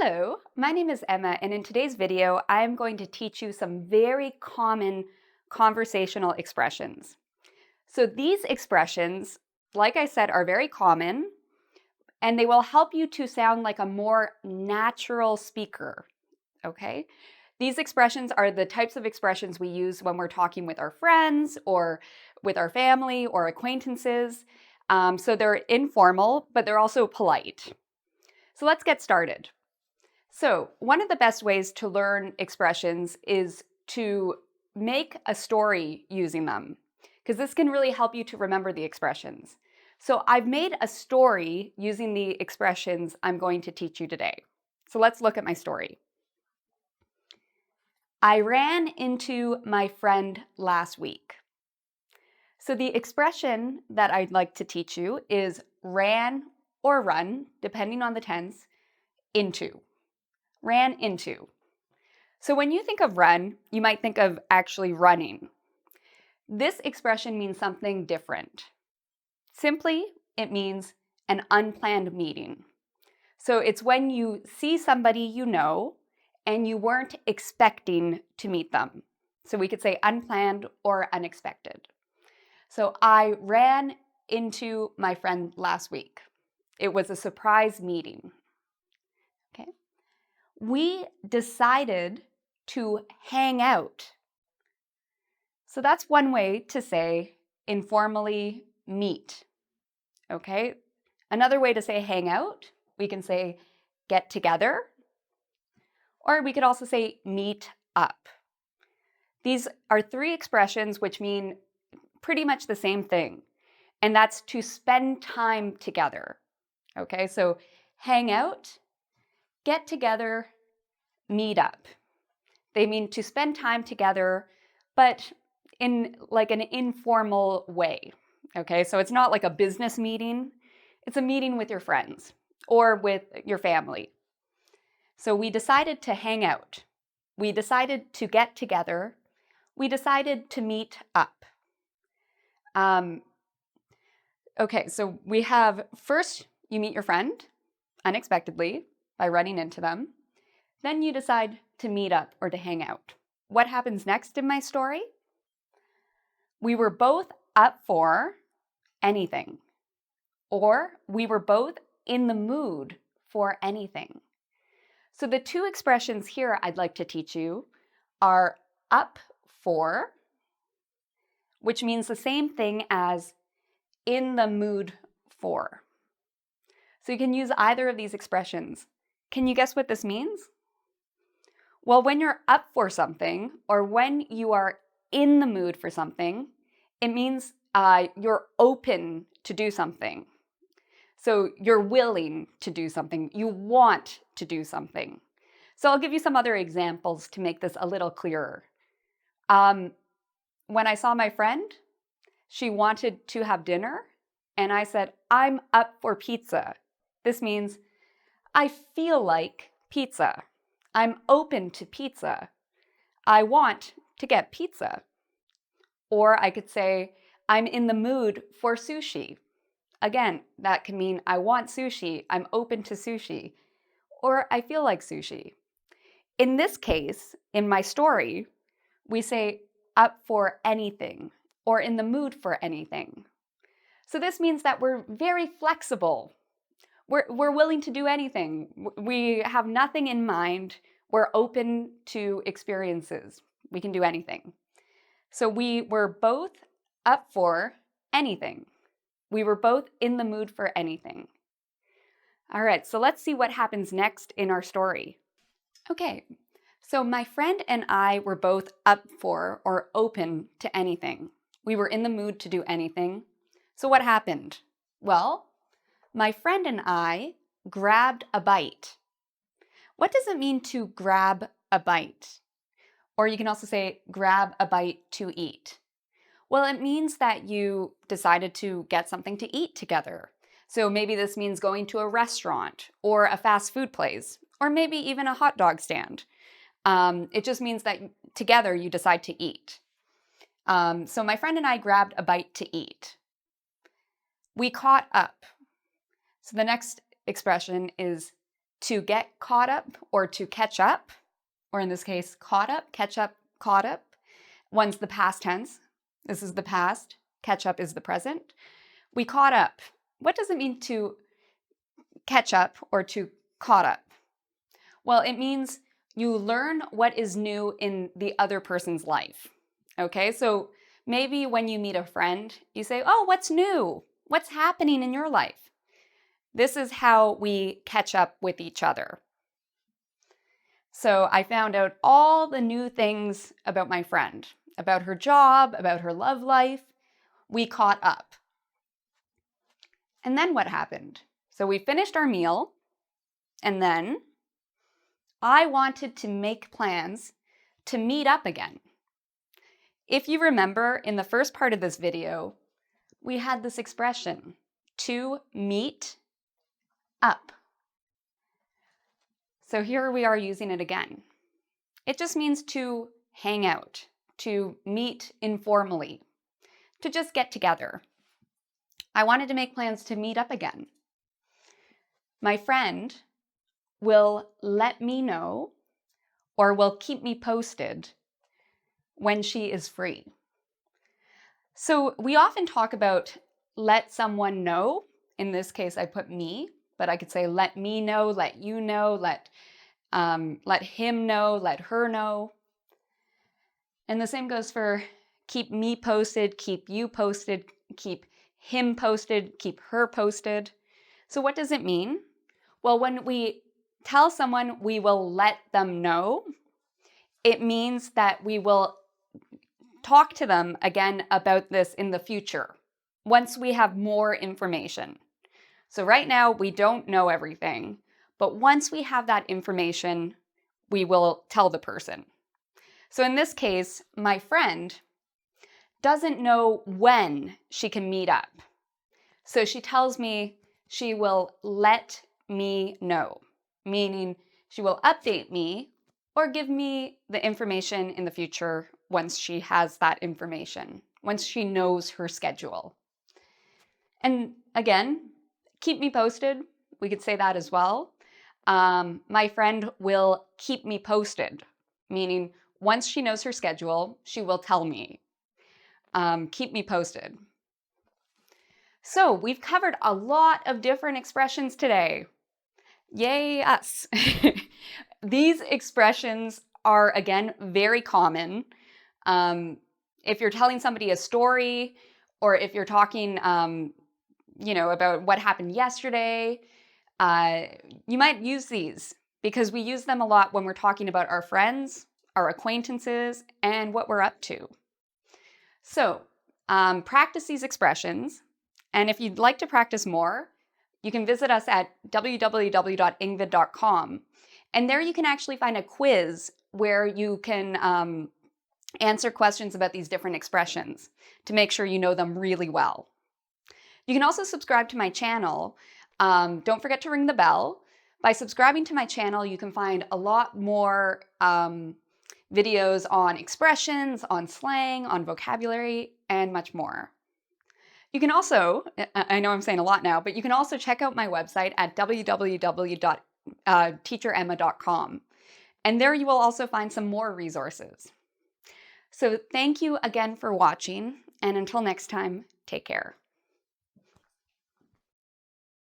Hello, my name is Emma, and in today's video, I'm going to teach you some very common conversational expressions. So these expressions, like I said, are very common, and they will help you to sound like a more natural speaker, okay? These expressions are the types of expressions we use when we're talking with our friends or with our family or acquaintances. So they're informal, but they're also polite. So let's get started. So one of the best ways to learn expressions is to make a story using them, because this can really help you to remember the expressions. So I've made a story using the expressions I'm going to teach you today. So let's look at my story. I ran into my friend last week. So the expression that I'd like to teach you is ran or run, depending on the tense, into. Ran into. So when you think of run, you might think of actually running. This expression means something different. Simply, it means an unplanned meeting. So it's when you see somebody you know and you weren't expecting to meet them. So we could say unplanned or unexpected. So I ran into my friend last week. It was a surprise meeting. Okay. We decided to hang out. So that's one way to say informally meet. Okay? Another way to say hang out, we can say get together, or we could also say meet up. These are three expressions which mean pretty much the same thing, and that's to spend time together. Okay? So hang out, get together, meet up. They mean to spend time together, but in like an informal way. Okay, so it's not like a business meeting. It's a meeting with your friends or with your family. So we decided to hang out. We decided to get together. We decided to meet up. Okay, so we have first, you meet your friend unexpectedly by running into them. Then you decide to meet up or to hang out. What happens next in my story? We were both up for anything, or we were both in the mood for anything. So the two expressions here I'd like to teach you are up for, which means the same thing as in the mood for. So you can use either of these expressions. Can you guess what this means? Well, when you're up for something, or when you are in the mood for something, it means you're open to do something. So you're willing to do something. You want to do something. So I'll give you some other examples to make this a little clearer. When I saw my friend, she wanted to have dinner, and I said, I'm up for pizza. This means I feel like pizza. I'm open to pizza. I want to get pizza. Or I could say, I'm in the mood for sushi. Again, that can mean I want sushi, I'm open to sushi, or I feel like sushi. In this case, in my story, we say up for anything or in the mood for anything. So this means that we're very flexible. We're willing to do anything. We have nothing in mind. We're open to experiences. We can do anything. So we were both up for anything. We were both in the mood for anything. All right, so let's see what happens next in our story. Okay, so my friend and I were both up for or open to anything. We were in the mood to do anything. So what happened? Well, my friend and I grabbed a bite. What does it mean to grab a bite? Or you can also say grab a bite to eat. Well, it means that you decided to get something to eat together. So maybe this means going to a restaurant or a fast food place, or maybe even a hot dog stand. It just means that together you decide to eat. So my friend and I grabbed a bite to eat. We caught up. So the next expression is to get caught up or to catch up, or in this case, caught up, catch up, caught up. One's the past tense. This is the past. Catch up is the present. We caught up. What does it mean to catch up or to caught up? Well, it means you learn what is new in the other person's life. Okay, so maybe when you meet a friend, you say, oh, what's new? What's happening in your life? This is how we catch up with each other. So I found out all the new things about my friend, about her job, about her love life. We caught up. And then what happened? So we finished our meal, and then I wanted to make plans to meet up again. If you remember, in the first part of this video, we had this expression, to meet up. So here we are using it again. It just means to hang out, to meet informally, to just get together. I wanted to make plans to meet up again. My friend will let me know or will keep me posted when she is free. So we often talk about let someone know. In this case, I put me, but I could say let me know, let you know, let him know, let her know. And the same goes for keep me posted, keep you posted, keep him posted, keep her posted. So what does it mean? Well, when we tell someone we will let them know, it means that we will talk to them again about this in the future, once we have more information. So right now, we don't know everything, but once we have that information, we will tell the person. So in this case, my friend doesn't know when she can meet up. So she tells me she will let me know, meaning she will update me or give me the information in the future once she has that information, once she knows her schedule. And again, keep me posted. We could say that as well. My friend will keep me posted, meaning once she knows her schedule, she will tell me. Keep me posted. So we've covered a lot of different expressions today. Yay, us. These expressions are, again, very common. If you're telling somebody a story, or if you're talking, about what happened yesterday, you might use these because we use them a lot when we're talking about our friends, our acquaintances, and what we're up to. So practice these expressions. And if you'd like to practice more, you can visit us at www.ingvid.com. And there you can actually find a quiz where you can answer questions about these different expressions to make sure you know them really well. You can also subscribe to my channel. Don't forget to ring the bell. By subscribing to my channel, you can find a lot more videos on expressions, on slang, on vocabulary, and much more. You can also, I know I'm saying a lot now, but you can also check out my website at www.teacheremma.com. And there you will also find some more resources. So thank you again for watching, and until next time, take care.